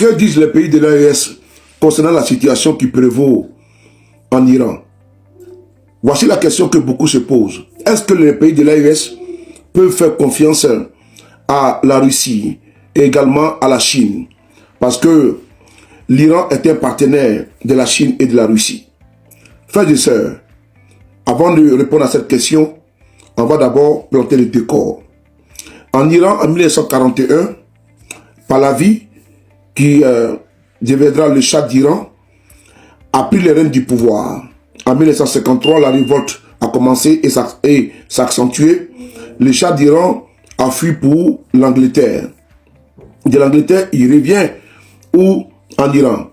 Que disent les pays de l'AES concernant la situation qui prévaut en Iran? Voici la question que beaucoup se posent. Est-ce que les pays de l'AES peuvent faire confiance à la Russie et également à la Chine? Parce que l'Iran est un partenaire de la Chine et de la Russie. Frères et sœurs, avant de répondre à cette question, on va d'abord planter le décor. En Iran, en 1941, Pahlavi, qui deviendra le Shah d'Iran, a pris les rênes du pouvoir. En 1953, la révolte a commencé et s'accentuer. Le Shah d'Iran a fui pour l'Angleterre. De l'Angleterre, il revient où? En Iran.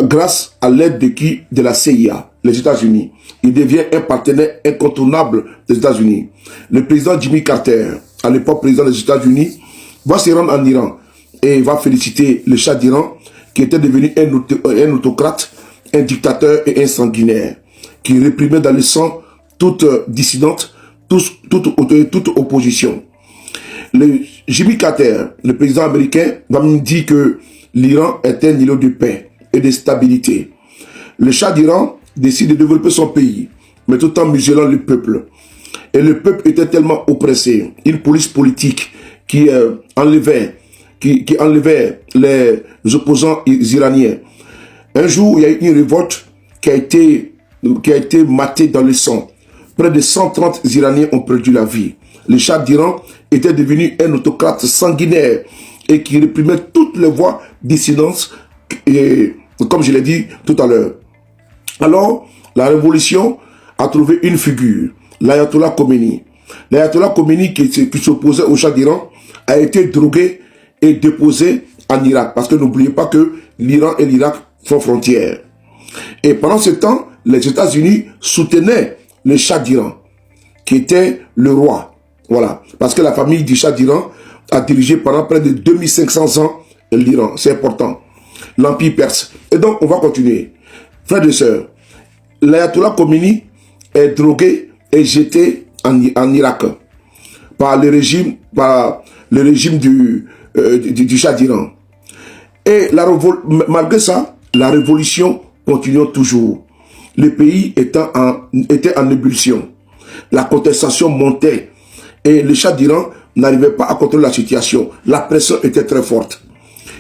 Grâce à l'aide de qui? De la CIA, les États-Unis. Il devient un partenaire incontournable des États-Unis. Le président Jimmy Carter, à l'époque président des États-Unis, va se rendre en Iran et va féliciter le Shah d'Iran qui était devenu un autocrate, un dictateur et un sanguinaire qui réprimait dans le sang toute dissidente, toute opposition. Jimmy Carter, le président américain, va me dire que l'Iran est un îlot de paix et de stabilité. Le Shah d'Iran décide de développer son pays, mais tout en muselant le peuple. Et le peuple était tellement oppressé, une police politique qui enlevait les opposants iraniens. Un jour, il y a eu une révolte qui a été matée dans le sang. Près de 130 Iraniens ont perdu la vie. Le Shah d'Iran était devenu un autocrate sanguinaire et qui réprimait toutes les voix dissidentes, comme je l'ai dit tout à l'heure. Alors, la révolution a trouvé une figure, l'Ayatollah Khomeini. L'Ayatollah Khomeini qui s'opposait au Shah d'Iran a été drogué et déposé en Irak. Parce que n'oubliez pas que l'Iran et l'Irak font frontière. Et pendant ce temps, les États-Unis soutenaient le Shah d'Iran, qui était le roi. Voilà. Parce que la famille du Shah d'Iran a dirigé pendant près de 2500 ans l'Iran. C'est important. L'Empire perse. Et donc, on va continuer. Frères et sœurs, l'Ayatollah Khomeini est drogué et jeté en Irak par le régime du Shah d'Iran. Et malgré ça, la révolution continue toujours. Le pays était en ébullition. La contestation montait et le Shah d'Iran n'arrivait pas à contrôler la situation. La pression était très forte.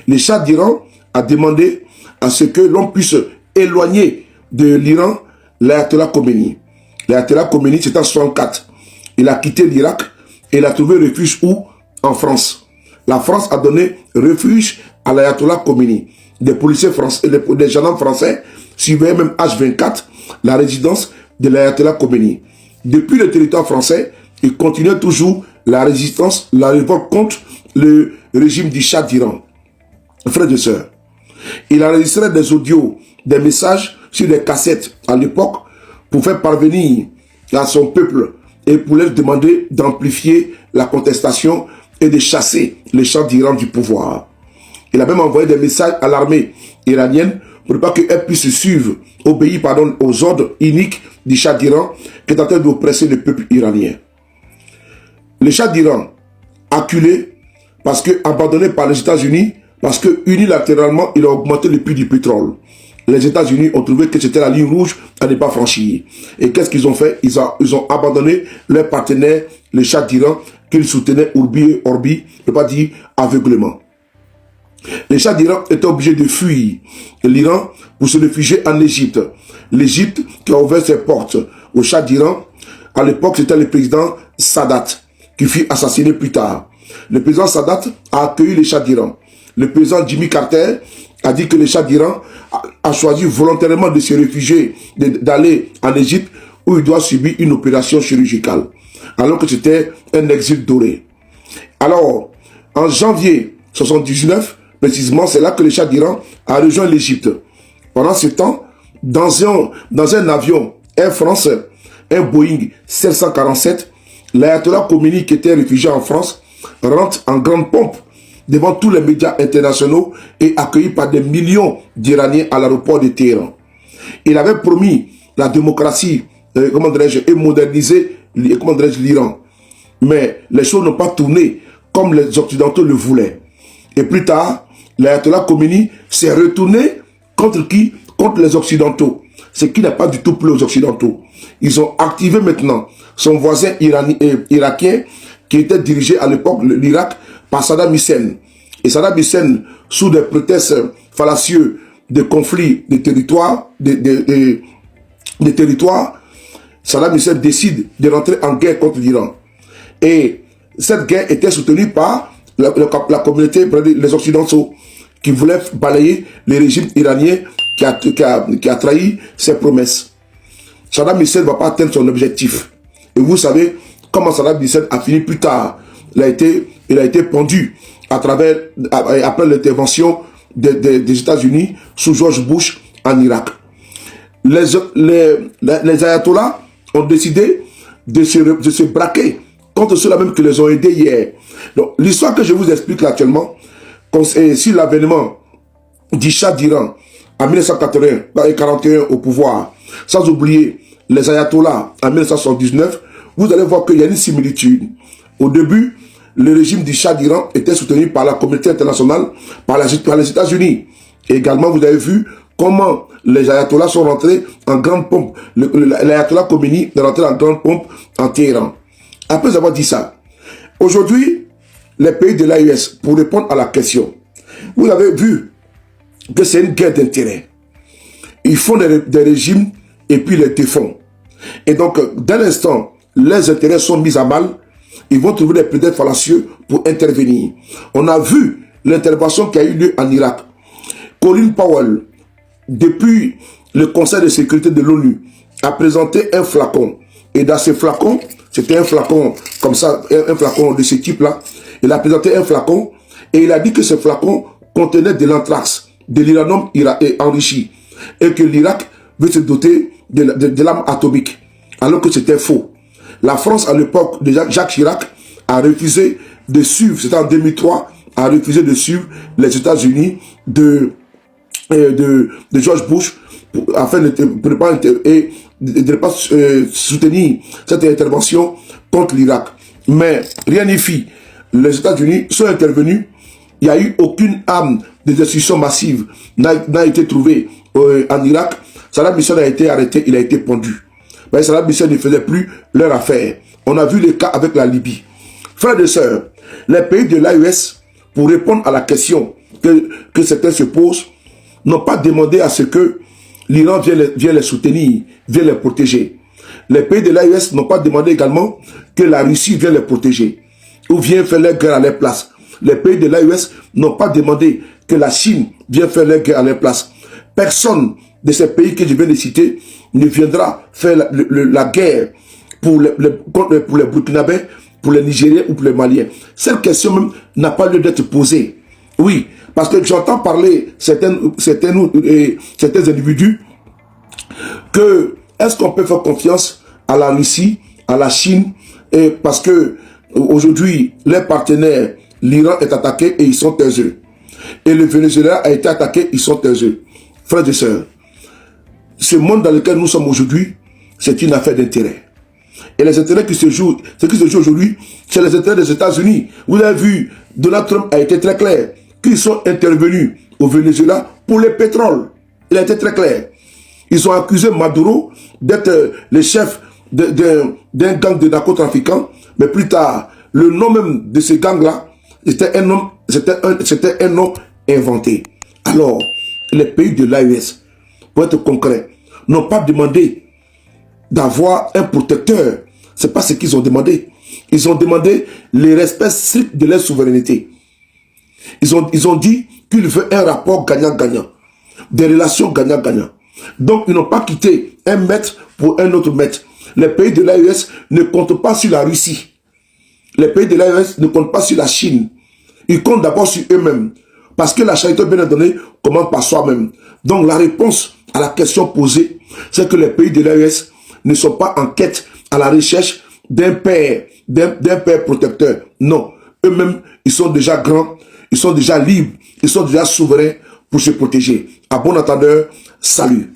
Le Shah d'Iran a demandé à ce que l'on puisse éloigner de l'Iran l'Ayatollah Khomeini. L'Ayatollah Khomeini, c'était en 1964. Il a quitté l'Irak et il a trouvé refuge où? En France. La France a donné refuge à l'Ayatollah Khomeini. Des policiers français, des gendarmes français suivaient même H24 la résidence de l'Ayatollah Khomeini. Depuis le territoire français, il continuait toujours la résistance, la révolte contre le régime du Shah d'Iran. Frères et sœurs, il enregistrait des audios, des messages sur des cassettes à l'époque pour faire parvenir à son peuple et pour leur demander d'amplifier la contestation et de chasser les Shahs d'Iran du pouvoir. Il a même envoyé des messages à l'armée iranienne pour ne pas qu'elle puisse obéir aux ordres uniques du Shah d'Iran qui est en train d'oppresser le peuple iranien. Le Shah d'Iran, acculé, parce que abandonné par les États-Unis, parce que unilatéralement, il a augmenté le prix du pétrole. Les États-Unis ont trouvé que c'était la ligne rouge à ne pas franchir. Et qu'est-ce qu'ils ont fait? Ils ont abandonné leur partenaire, le Shah d'Iran, qu'ils soutenaient Urbi et Orbi, je ne peux pas dire aveuglement. Les Shahs d'Iran étaient obligés de fuir l'Iran pour se réfugier en Égypte. L'Égypte qui a ouvert ses portes au Shah d'Iran, à l'époque c'était le président Sadat, qui fut assassiné plus tard. Le président Sadat a accueilli les Shahs d'Iran. Le président Jimmy Carter a dit que le Shah d'Iran a choisi volontairement de se réfugier, d'aller en Égypte où il doit subir une opération chirurgicale, alors que c'était un exil doré. Alors, en janvier 1979, précisément, c'est là que le Shah d'Iran a rejoint l'Égypte. Pendant ce temps, dans un avion Air France, un Boeing 747, l'Ayatollah Khomeini, qui était réfugié en France, rentre en grande pompe devant tous les médias internationaux et accueilli par des millions d'Iraniens à l'aéroport de Téhéran. Il avait promis la démocratie, et moderniser l'Iran. Mais les choses n'ont pas tourné comme les Occidentaux le voulaient. Et plus tard, l'ayatollah Khomeini s'est retourné contre qui? Contre les Occidentaux. Ce qui n'est pas du tout plus aux Occidentaux. Ils ont activé maintenant son voisin irakien qui était dirigé à l'époque, l'Irak, par Saddam Hussein. Et Saddam Hussein, sous des prétextes fallacieux de conflits de territoires, Saddam Hussein décide de rentrer en guerre contre l'Iran. Et cette guerre était soutenue par la communauté, les Occidentaux, qui voulaient balayer le régime iranien qui a trahi ses promesses. Saddam Hussein ne va pas atteindre son objectif. Et vous savez comment Saddam Hussein a fini plus tard. Il a été pendu après l'intervention des États-Unis sous George Bush en Irak. Les ayatollahs ont décidé de se braquer contre ceux-là même qui les ont aidés hier. Donc, l'histoire que je vous explique là actuellement, sur l'avènement du Shah d'Iran en 1941 au pouvoir, sans oublier les ayatollahs en 1979, vous allez voir qu'il y a une similitude. Au début, le régime du Shah d'Iran était soutenu par la communauté internationale, par les États-Unis. Et également, vous avez vu comment les ayatollahs sont rentrés en grande pompe. L'ayatollah Khomeini est rentré en grande pompe en Téhéran. Après avoir dit ça, aujourd'hui, les pays de l'AES, pour répondre à la question, vous avez vu que c'est une guerre d'intérêt. Ils font des régimes et puis les défont. Et donc, dès l'instant, les intérêts sont mis à mal, ils vont trouver des prétextes fallacieux pour intervenir. On a vu l'intervention qui a eu lieu en Irak. Colin Powell, depuis le Conseil de sécurité de l'ONU, a présenté un flacon. Et dans ce flacon, c'était un flacon comme ça, un flacon de ce type-là. Il a présenté un flacon et il a dit que ce flacon contenait de l'anthrax, de l'uranium enrichi. Et que l'Irak veut se doter de l'arme atomique. Alors que c'était faux. La France, à l'époque de Jacques Chirac, a refusé de suivre, c'était en 2003, a refusé de suivre les États-Unis de George Bush afin de ne pas soutenir cette intervention contre l'Irak. Mais rien n'y fit. Les États-Unis sont intervenus. Il n'y a eu aucune arme de destruction massive n'a été trouvée en Irak. Saddam Hussein a été arrêté, il a été pendu. Mais Saddam Hussein ne faisait plus leur affaire. On a vu le cas avec la Libye. Frères et sœurs, les pays de l'AES, pour répondre à la question que certains se posent, n'ont pas demandé à ce que l'Iran vienne les soutenir, vienne les protéger. Les pays de l'AES n'ont pas demandé également que la Russie vienne les protéger ou vienne faire leur guerre à leur place. Les pays de l'AES n'ont pas demandé que la Chine vienne faire leur guerre à leur place. Personne de ces pays que je viens de citer ne viendra faire la guerre pour les Burkinabés, pour les Nigériens ou pour les Maliens. Cette question même n'a pas lieu d'être posée. Oui, parce que j'entends parler certains individus que est-ce qu'on peut faire confiance à la Russie, à la Chine, et parce que aujourd'hui les partenaires, l'Iran est attaqué et ils sont taiseux. Et le Venezuela a été attaqué, ils sont taiseux. Frères et sœurs, ce monde dans lequel nous sommes aujourd'hui, c'est une affaire d'intérêt. Et les intérêts qui se jouent, ce qui se joue aujourd'hui, c'est les intérêts des États-Unis. Vous avez vu, Donald Trump a été très clair, qu'ils sont intervenus au Venezuela pour le pétrole. Il a été très clair. Ils ont accusé Maduro d'être le chef d'un gang de narcotrafiquants, mais plus tard, le nom même de ce gang-là, c'était un nom inventé. Alors, les pays de l'AES, pour être concret, n'ont pas demandé d'avoir un protecteur. Ce n'est pas ce qu'ils ont demandé. Ils ont demandé le respect strict de leur souveraineté. Ils ont dit qu'ils veulent un rapport gagnant-gagnant, des relations gagnant-gagnant. Donc, ils n'ont pas quitté un maître pour un autre maître. Les pays de l'AES ne comptent pas sur la Russie. Les pays de l'AES ne comptent pas sur la Chine. Ils comptent d'abord sur eux-mêmes. Parce que la charité bien donnée commence par soi-même. Donc, la réponse à la question posée, c'est que les pays de l'AES ne sont pas en quête à la recherche d'un père protecteur. Non. Eux-mêmes, ils sont déjà grands, ils sont déjà libres, ils sont déjà souverains pour se protéger. À bon entendeur, salut.